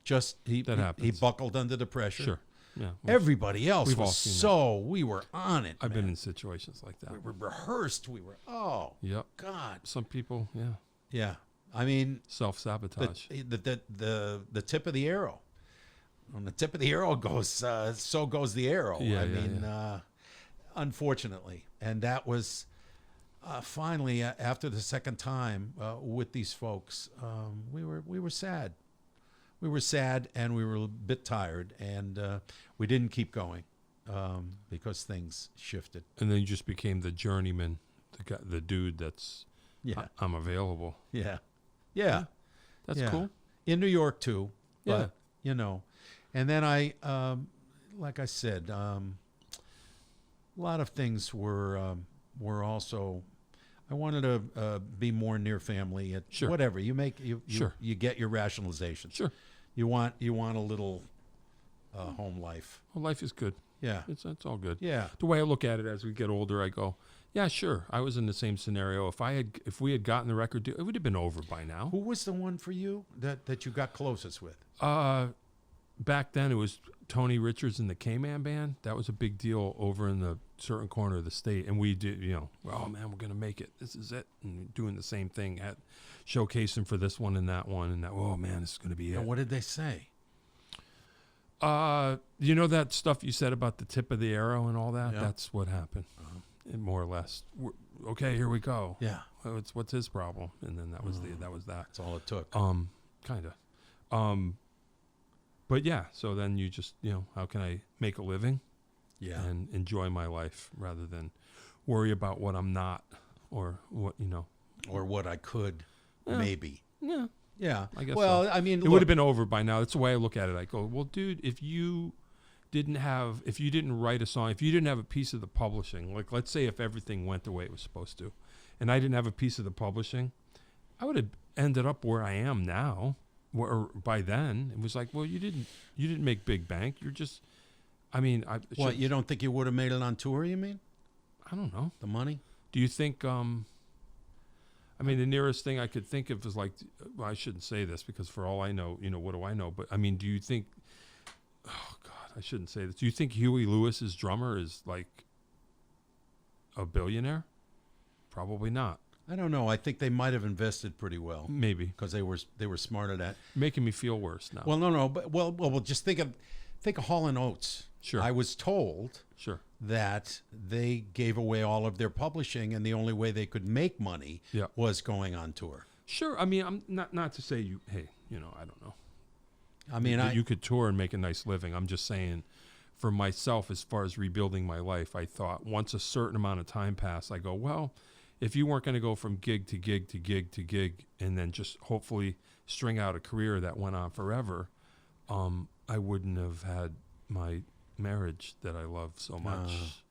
That happens. He buckled under the pressure. Sure. Yeah. Everybody else we've all was seen we were on it. I've been in situations like that. We were rehearsed. We were, Yep. God. Some people, Yeah. I mean, self-sabotage. the tip of the arrow. When the tip of the arrow goes, so goes the arrow. Unfortunately. And that was finally after the second time with these folks. We were sad. We were sad, and we were a bit tired, and we didn't keep going because things shifted. And then you just became the journeyman, the dude that's I'm available. Yeah. That's cool. In New York too. Yeah. But, and then I, like I said, a lot of things were also. I wanted to be more near family. Sure. Whatever you make, Sure. you get your rationalization. Sure. You want a little home life. Well, life is good. Yeah. It's all good. Yeah. The way I look at it as we get older, I go, yeah, sure. I was in the same scenario. If we had gotten the record deal, it would have been over by now. Who was the one for you that you got closest with? Back then, it was Tony Richards and the K-Man Band. That was a big deal over in the certain corner of the state. And we did, oh, man, we're going to make it. This is it. And doing the same thing, showcasing for this one and that one. And that, oh, man, this is going to be it. And what did they say? That stuff you said about the tip of the arrow and all that? Yeah. That's what happened. And more or less. Okay, here we go. Yeah. What's his problem? And then that was that. That's all it took. Kind of. But yeah, so then you just, how can I make a living? Yeah. And enjoy my life rather than worry about what I'm not or what, Or what I could, maybe. Yeah. Yeah. I guess well, so. I mean, it would have been over by now. That's the way I look at it. I go, well, dude, if you didn't write a song, if you didn't have a piece of the publishing, like let's say if everything went the way it was supposed to, and I didn't have a piece of the publishing, I would have ended up where I am now. Or by then, it was like, well, you didn't make big bank. You're just, what, you don't think you would have made it on tour, you mean? I don't know. The money? Do you think? I mean, the nearest thing I could think of is like, well, I shouldn't say this because for all I know, what do I know? But I mean, do you think? Oh God, I shouldn't say this. Do you think Huey Lewis's drummer is like a billionaire? Probably not. I don't know. I think they might have invested pretty well. Maybe because they were smart at that. Making me feel worse now. Well, no, but well, just think of Hall and Oates. Sure. I was told sure that they gave away all of their publishing, and the only way they could make money was going on tour. Sure. I mean, I'm not to say you. Hey, I don't know. I mean, you could tour and make a nice living. I'm just saying, for myself, as far as rebuilding my life, I thought once a certain amount of time passed, I go, well, if you weren't going to go from gig to gig to gig to gig, and then just hopefully string out a career that went on forever, I wouldn't have had my marriage that I love so much,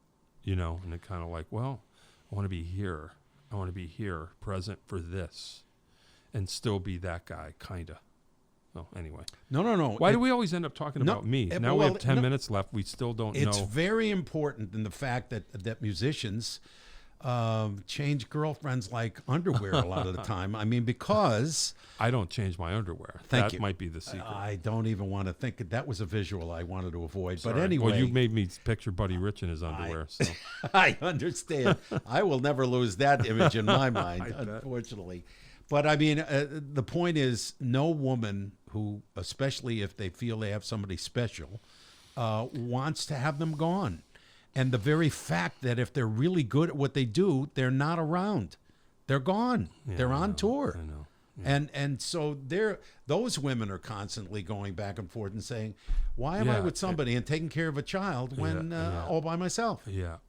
and it kind of like, well, I want to be here. I want to be here, present for this, and still be that guy, kind of. Well, anyway. No. Why do we always end up talking about me? Now we have 10 minutes left. We still don't know. It's very important in the fact that musicians change girlfriends like underwear a lot of the time. I mean, because I don't change my underwear. Thank you. That might be the secret. I don't even want to think that was a visual I wanted to avoid. Sorry. But anyway, well, you made me picture Buddy Rich in his underwear. So I understand. I will never lose that image in my mind, unfortunately. But I mean, the point is, no woman who, especially if they feel they have somebody special, wants to have them gone. And the very fact that if they're really good at what they do, they're not around. They're gone. Yeah, they're on tour. I know. Yeah. And so those women are constantly going back and forth and saying, why am I with somebody and taking care of a child when all by myself? Yeah.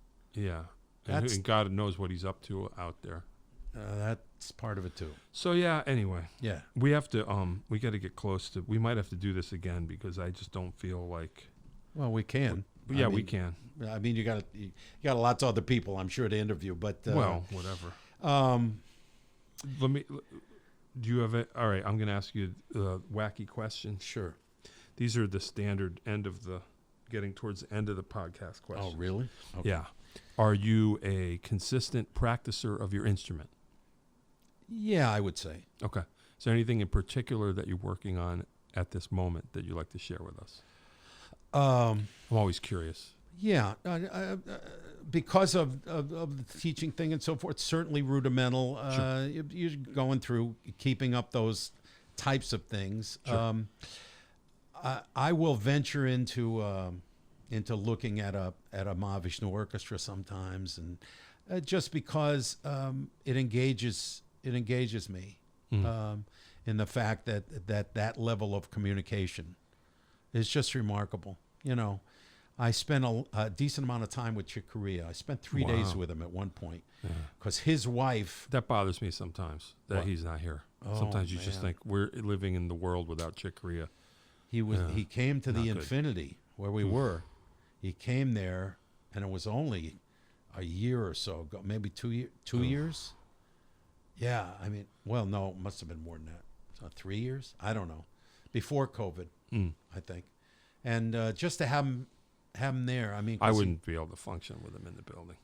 And God knows what he's up to out there. That's part of it too. So anyway. Yeah. We have to we got to get close to, we might have to do this again because I just don't feel like. Well, we can. Yeah, we can. I mean, you got lots of other people, I'm sure, to interview, but well, whatever. Let me. Do you have it? All right, I'm going to ask you a wacky question. Sure. These are the standard getting towards the end of the podcast questions. Oh, really? Okay. Yeah. Are you a consistent practicer of your instrument? Yeah, I would say. Okay. Is there anything in particular that you're working on at this moment that you'd like to share with us? I'm always curious. Yeah, because of the teaching thing and so forth, certainly rudimental. Sure. You're going through keeping up those types of things. Sure. I will venture into looking at a Mahavishnu orchestra sometimes, and just because it engages me in the fact that level of communication is just remarkable. I spent a decent amount of time with Chick Corea. I spent 3 days with him at one point because his wife. That bothers me sometimes that he's not here. Sometimes you just think we're living in the world without Chick Corea. He came to the good. Infinity where we were. He came there, and it was only a year or so ago, maybe 2 years. Yeah, I mean, well, no, it must have been more than that. So 3 years? I don't know. Before COVID, I think. And just to have him there, I mean, I wouldn't be able to function with him in the building.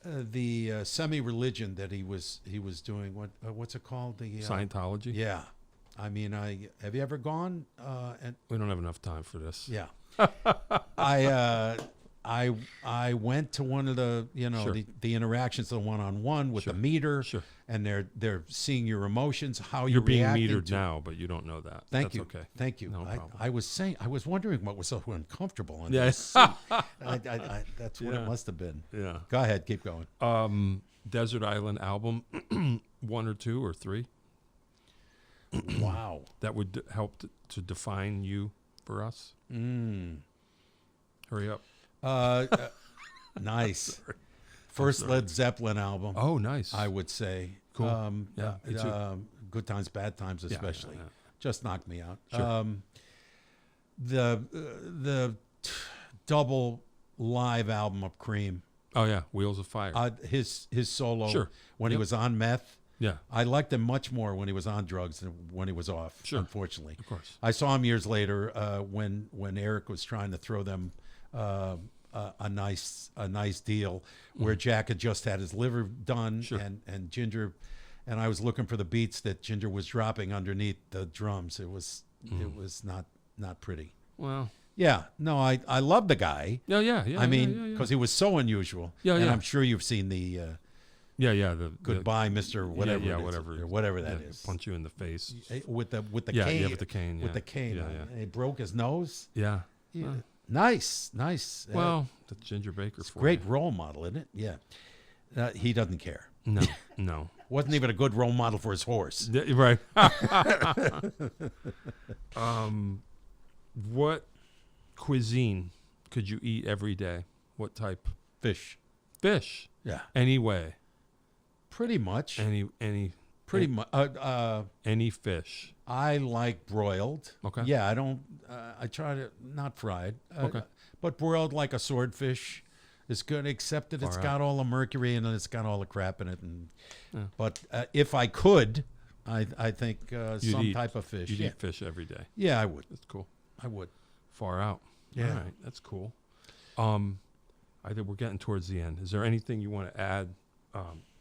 The semi-religion that he was doing. What's it called? The Scientology. Yeah, I mean, have you ever gone? And we don't have enough time for this. Yeah, I went to one of the Sure. the interactions, the one-on-one with the meter, Sure. and they're seeing your emotions, how You're being reacting metered to. now, but you don't know that. Thank That's you. Okay. Thank you. No problem. I was wondering what was so uncomfortable in Yes. this. That's what it must have been. Yeah. Go ahead, keep going. Desert Island album, 1 or 2 or 3. Wow. That would help to define you for us. Hurry up. Nice. First Led Zeppelin album. Oh, nice. I would say. Cool. Yeah, me too. Good Times, Bad Times, especially. Yeah. Just knocked me out. Sure. The double live album of Cream. Oh yeah, Wheels of Fire. His solo. Sure. When he was on meth. Yeah. I liked him much more when he was on drugs than when he was off. Sure. Unfortunately. Of course. I saw him years later when Eric was trying to throw them a nice deal where Jack had just had his liver done, Sure. and Ginger, and I was looking for the beats that Ginger was dropping underneath the drums. It was not pretty. Well. Yeah, no, I love the guy. Yeah. I mean, because he was so unusual. Yeah, and yeah. I'm sure you've seen the the Goodbye, Mr. Whatever. Yeah, it is, whatever. or whatever that is. Punch you in the face. With the Yeah, cane. yeah, with the cane. With yeah. the cane. Yeah, on. yeah. And he broke his nose. Yeah. Yeah. Well. Nice. Well, that's Ginger Baker for Great you. role model, isn't it? Yeah. He doesn't care. No. Wasn't even a good role model for his horse. Right. What cuisine could you eat every day? What type? Fish. Fish. Yeah. Any way. Pretty much. Pretty much. Any fish. I like broiled. Okay. Yeah, I don't. I try to not fried. Okay. But broiled like a swordfish is good, except that it's got all the mercury and it's got all the crap in it. And but if I could, I think some type of fish. You'd eat fish every day. Yeah, I would. That's cool. I would. Far out. Yeah. All right. That's cool. I think we're getting towards the end. Is there anything you want to add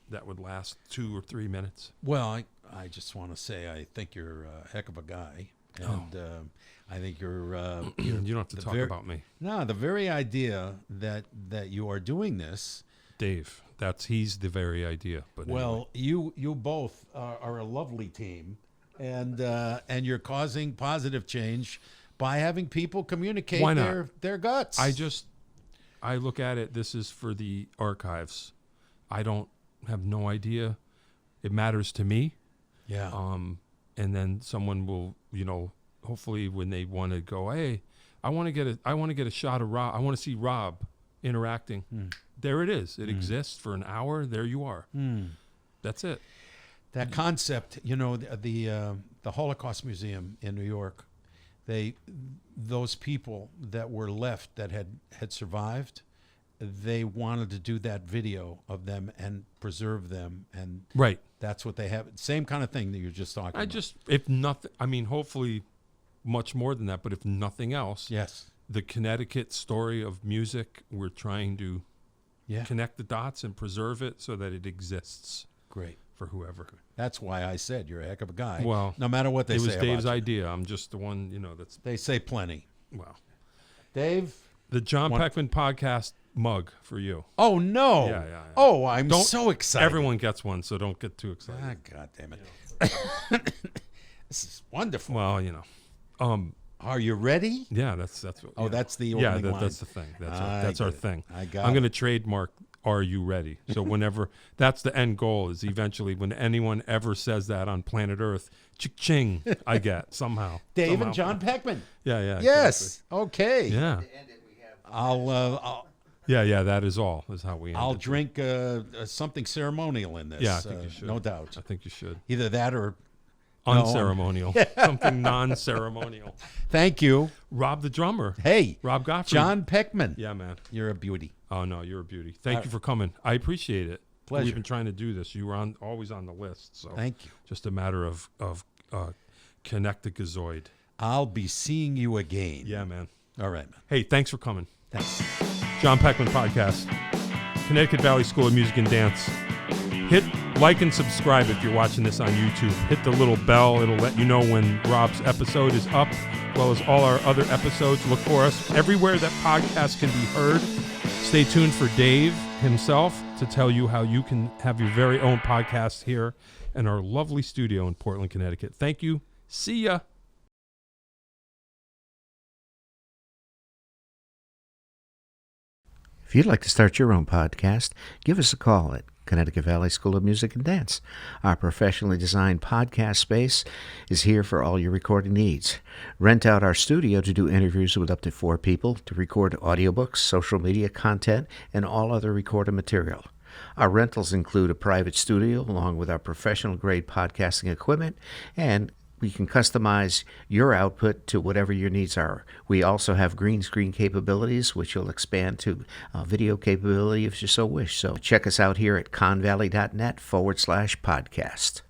that would last 2 or 3 minutes? Well, I just want to say I think you're a heck of a guy, and I think you're you don't have to talk about me. No, the very idea that you are doing this, Dave. He's the very idea. But well, anyway. you both are a lovely team, and you're causing positive change by having people communicate their guts. I look at it. This is for the archives. I don't have no idea. It matters to me. Yeah. And then someone will, hopefully when they want to go, hey, I want to get a shot of Rob. I want to see Rob interacting. There it is. It exists for an hour. There you are. That's it. That concept, the Holocaust Museum in New York, those people that were left that had survived, they wanted to do that video of them and preserve them, and right. That's what they have. Same kind of thing that you're just talking about. If nothing, hopefully much more than that, but if nothing else, yes, the Connecticut story of music, we're trying to connect the dots and preserve it so that it exists. Great. For whoever. That's why I said you're a heck of a guy. Well, no matter what they say it was Dave's about idea. I'm just the one, that's... They say plenty. Well. Dave? The Jon Peckman podcast mug for you. Oh, no. Yeah. Oh, I'm so excited. Everyone gets one, so don't get too excited. God damn it. This is wonderful. Well, are you ready? Yeah, that's what... Oh, that's the opening line. That's the thing. That's our thing. I got I'm going to trademark, are you ready? So whenever... that's the end goal, is eventually when anyone ever says that on planet Earth, ching, I get somehow. Dave and Jon Peckman. Yeah. Yes. Exactly. Okay. Yeah. I'll Yeah, that is all, is how we end I'll it. drink something ceremonial in this. Yeah, I think you should. No doubt. I think you should. Either that or... Unceremonial. Something non-ceremonial. Thank you. Rob the drummer. Hey. Rob Gotfried. Jon Peckman. Yeah, man. You're a beauty. Oh, no, you're a beauty. Thank you for coming. I appreciate it. Pleasure. We've been trying to do this. You were always on the list. So thank you. Just a matter of connect-a-gazoid. I'll be seeing you again. Yeah, man. All right, man. Hey, thanks for coming. Thanks. Jon Peckman Podcast. Connecticut Valley School of Music and Dance. Hit like and subscribe if you're watching this on YouTube. Hit the little bell. It'll let you know when Rob's episode is up, as well as all our other episodes. Look for us everywhere that podcasts can be heard. Stay tuned for Dave himself to tell you how you can have your very own podcast here in our lovely studio in Portland, Connecticut. Thank you. See ya. If you'd like to start your own podcast, give us a call at Connecticut Valley School of Music and Dance. Our professionally designed podcast space is here for all your recording needs. Rent out our studio to do interviews with up to 4 people, to record audiobooks, social media content, and all other recorded material. Our rentals include a private studio along with our professional-grade podcasting equipment, and we can customize your output to whatever your needs are. We also have green screen capabilities, which will expand to video capability if you so wish. So check us out here at convalley.net/podcast.